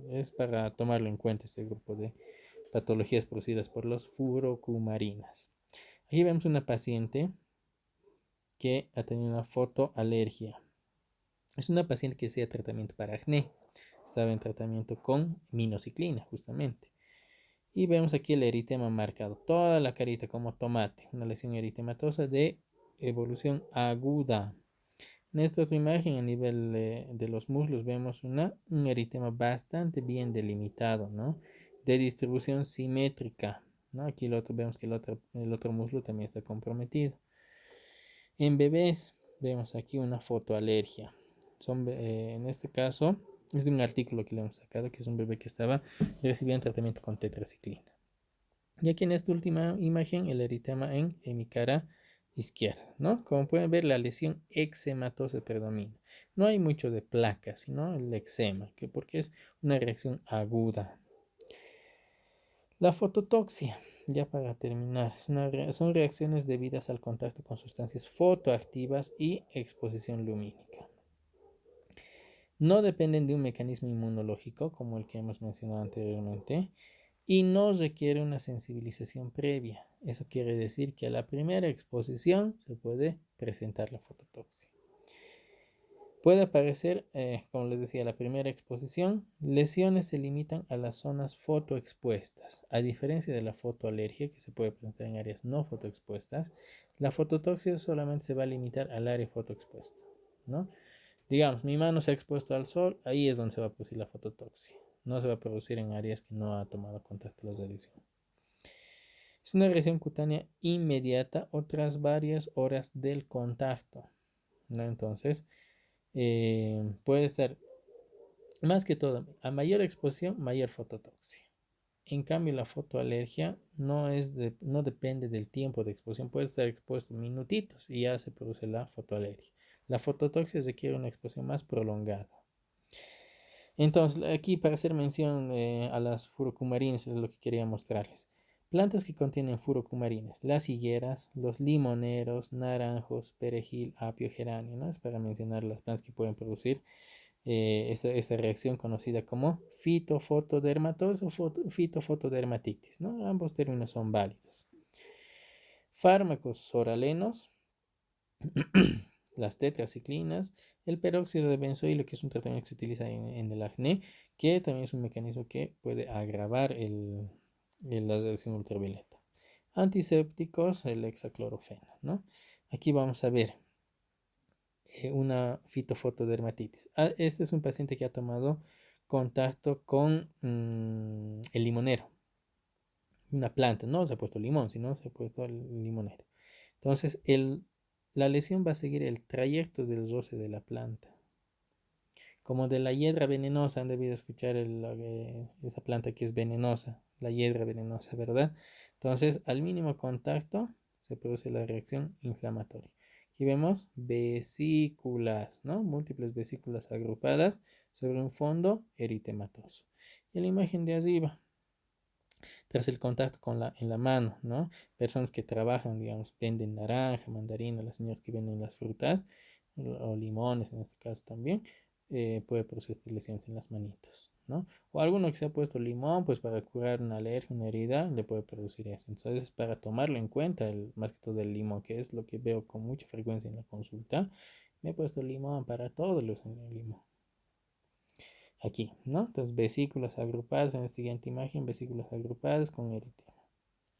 Es para tomarlo en cuenta este grupo de patologías producidas por los furocumarinas. Aquí vemos una paciente que ha tenido una fotoalergia. Es una paciente que hacía tratamiento para acné. Estaba en tratamiento con minociclina, justamente. Y vemos aquí el eritema marcado. Toda la carita como tomate. Una lesión eritematosa de evolución aguda. En esta otra imagen, a nivel de los muslos, vemos un eritema bastante bien delimitado, ¿no? De distribución simétrica, ¿no? Aquí vemos que el otro muslo también está comprometido. En bebés vemos aquí una fotoalergia. En este caso Es de un artículo que le hemos sacado, que es un bebé que estaba recibiendo tratamiento con tetraciclina. Y aquí en esta última imagen, el eritema en mi cara izquierda, ¿no? Como pueden ver, la lesión eczematosa predomina. No hay mucho de placa, sino el eczema, porque es una reacción aguda. La fototoxia, ya para terminar, son reacciones debidas al contacto con sustancias fotoactivas y exposición lumínica. No dependen de un mecanismo inmunológico, como el que hemos mencionado anteriormente, y no requiere una sensibilización previa. Eso quiere decir que a la primera exposición se puede presentar la fototoxia. Puede aparecer, como les decía, la primera exposición. Lesiones se limitan a las zonas fotoexpuestas. A diferencia de la fotoalergia, que se puede presentar en áreas no fotoexpuestas, la fototoxia solamente se va a limitar al área fotoexpuesta, ¿no? Digamos, mi mano se ha expuesto al sol, ahí es donde se va a producir la fototoxia. No se va a producir en áreas que no ha tomado contacto la radiación. Es una reacción cutánea inmediata o tras varias horas del contacto, ¿no? Entonces, puede ser, más que todo, a mayor exposición, mayor fototoxia. En cambio, la fotoalergia no depende del tiempo de exposición. Puede estar expuesto minutitos y ya se produce la fotoalergia. La fototoxia requiere una exposición más prolongada. Entonces, aquí para hacer mención a las furocumarines es lo que quería mostrarles. Plantas que contienen furocumarines, las higueras, los limoneros, naranjos, perejil, apio, geranio, ¿no? Es para mencionar las plantas que pueden producir esta reacción conocida como fitofotodermatosis o fitofotodermatitis, ¿no? Ambos términos son válidos. Fármacos oralenos, las tetraciclinas, el peróxido de benzoilo, que es un tratamiento que se utiliza en el acné, que también es un mecanismo que puede agravar la radiación ultravioleta. Antisépticos, el hexaclorofeno, ¿no? Aquí vamos a ver una fitofotodermatitis. Este es un paciente que ha tomado contacto con el limonero, una planta, no se ha puesto limón, sino se ha puesto el limonero. Entonces, la lesión va a seguir el trayecto del roce de la planta. Como de la hiedra venenosa, han debido escuchar esa planta que es venenosa, la hiedra venenosa, ¿verdad? Entonces, al mínimo contacto se produce la reacción inflamatoria. Aquí vemos vesículas, ¿no? Múltiples vesículas agrupadas sobre un fondo eritematoso. Y la imagen de arriba, tras el contacto en la mano, ¿no? Personas que trabajan, digamos, venden naranja, mandarina, las señoras que venden las frutas, o limones en este caso también, puede producir estas lesiones en las manitos, ¿no? O alguno que se ha puesto limón, pues para curar una alergia, una herida, le puede producir eso. Entonces, para tomarlo en cuenta, más que todo el limón, que es lo que veo con mucha frecuencia en la consulta, me he puesto limón para todo, lo usan el limón. Aquí, ¿no? Entonces, vesículas agrupadas en la siguiente imagen, vesículas agrupadas con eritema.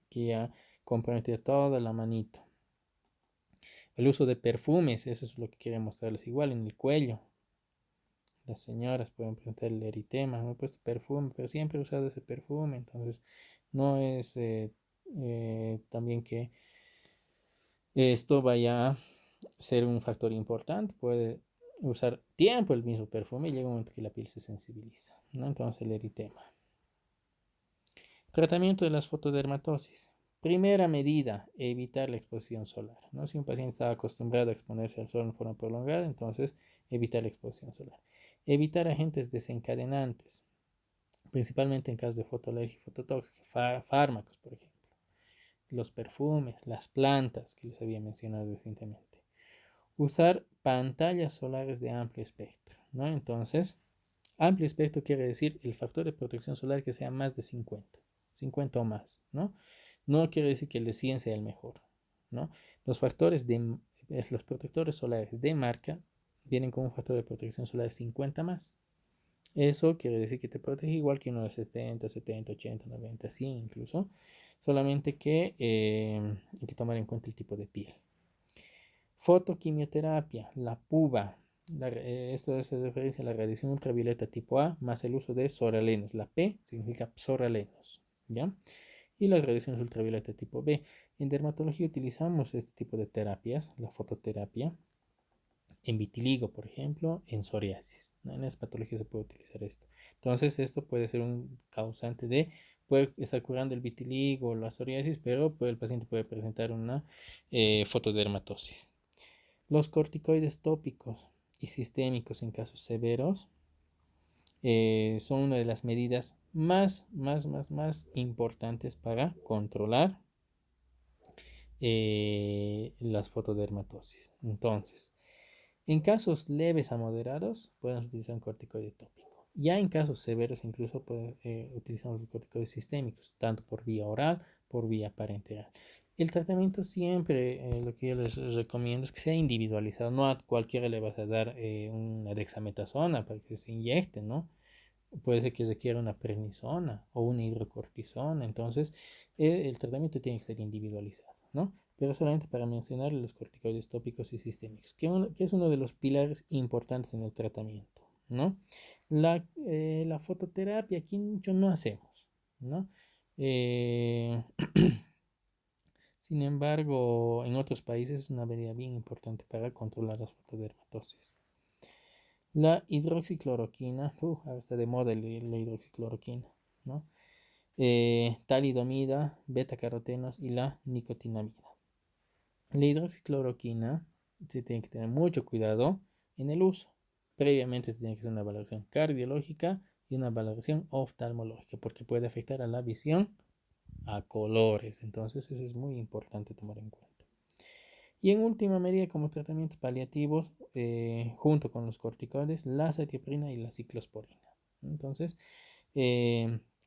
Aquí ya compromete toda la manito. El uso de perfumes, eso es lo que quiero mostrarles. Igual en el cuello. Las señoras pueden presentar el eritema. No he puesto perfume, pero siempre he usado ese perfume. Entonces, no es también que esto vaya a ser un factor importante. Puede usar tiempo el mismo perfume y llega un momento que la piel se sensibiliza, ¿no? Entonces, el eritema. Tratamiento de las fotodermatosis. Primera medida, evitar la exposición solar, ¿no? Si un paciente está acostumbrado a exponerse al sol en forma prolongada, entonces evitar la exposición solar. Evitar agentes desencadenantes, principalmente en casos de fotoalergia y fototóxica, fármacos, por ejemplo. Los perfumes, las plantas que les había mencionado recientemente. Usar pantallas solares de amplio espectro, ¿no? Entonces, amplio espectro quiere decir el factor de protección solar que sea más de 50 o más, ¿no? No quiere decir que el de 100 sea el mejor, ¿no? Los protectores solares de marca vienen con un factor de protección solar 50 más. Eso quiere decir que te protege igual que uno de 70, 70, 80, 90, 100 incluso. Solamente que hay que tomar en cuenta el tipo de piel. Fotoquimioterapia, la PUVA. Esto hace referencia a la radiación ultravioleta tipo A más el uso de soralenos. La P significa psoralenos, ¿ya? Y las radiaciones ultravioleta tipo B. En dermatología utilizamos este tipo de terapias, la fototerapia, en vitiligo, por ejemplo, en psoriasis, ¿no? En las patologías se puede utilizar esto. Entonces, esto puede ser un causante de, puede estar curando el vitiligo o la psoriasis, pero el paciente puede presentar una fotodermatosis. Los corticoides tópicos y sistémicos en casos severos son una de las medidas más importantes para controlar las fotodermatosis. Entonces, en casos leves a moderados, podemos utilizar un corticoide tópico. Ya en casos severos, incluso utilizamos los corticoides sistémicos, tanto por vía oral, por vía parenteral. El tratamiento siempre, lo que yo les recomiendo es que sea individualizado. No a cualquiera le vas a dar una dexametasona para que se inyecte, ¿no? Puede ser que requiera una prednisona o una hidrocortisona. Entonces, el tratamiento tiene que ser individualizado, ¿no? Pero solamente para mencionar los corticoides tópicos y sistémicos, que es uno de los pilares importantes en el tratamiento, ¿no? La fototerapia aquí mucho no hacemos, ¿no? Eh, Sin embargo, en otros países es una medida bien importante para controlar las fotodermatosis. La hidroxicloroquina, ahora está de moda la hidroxicloroquina, ¿no? Talidomida, beta-carotenos y la nicotinamida. La hidroxicloroquina se tiene que tener mucho cuidado en el uso. Previamente se tiene que hacer una valoración cardiológica y una valoración oftalmológica porque puede afectar a la visión a colores. Entonces eso es muy importante tomar en cuenta. Y en última medida, como tratamientos paliativos, junto con los corticoides, la azatioprina y la ciclosporina. Entonces,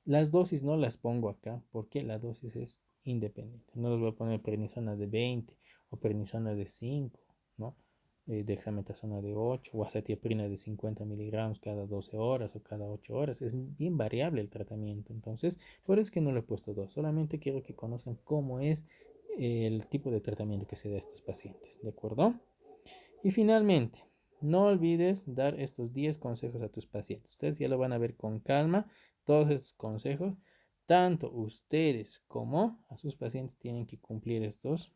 las dosis no las pongo acá porque la dosis es independiente. No les voy a poner prednisona de 20 o prednisona de 5, ¿no? Dexametasona de 8 o azatioprina de 50 miligramos cada 12 horas o cada 8 horas. Es bien variable el tratamiento. Entonces, por eso es que no le he puesto dos. Solamente quiero que conozcan cómo es el tipo de tratamiento que se da a estos pacientes, ¿de acuerdo? Y finalmente, no olvides dar estos 10 consejos a tus pacientes. Ustedes ya lo van a ver con calma, todos estos consejos. Tanto ustedes como a sus pacientes tienen que cumplir esas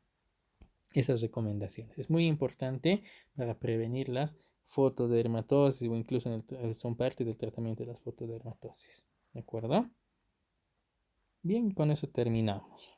recomendaciones. Es muy importante para prevenir las fotodermatosis o incluso son parte del tratamiento de las fotodermatosis, ¿de acuerdo? Bien, con eso terminamos.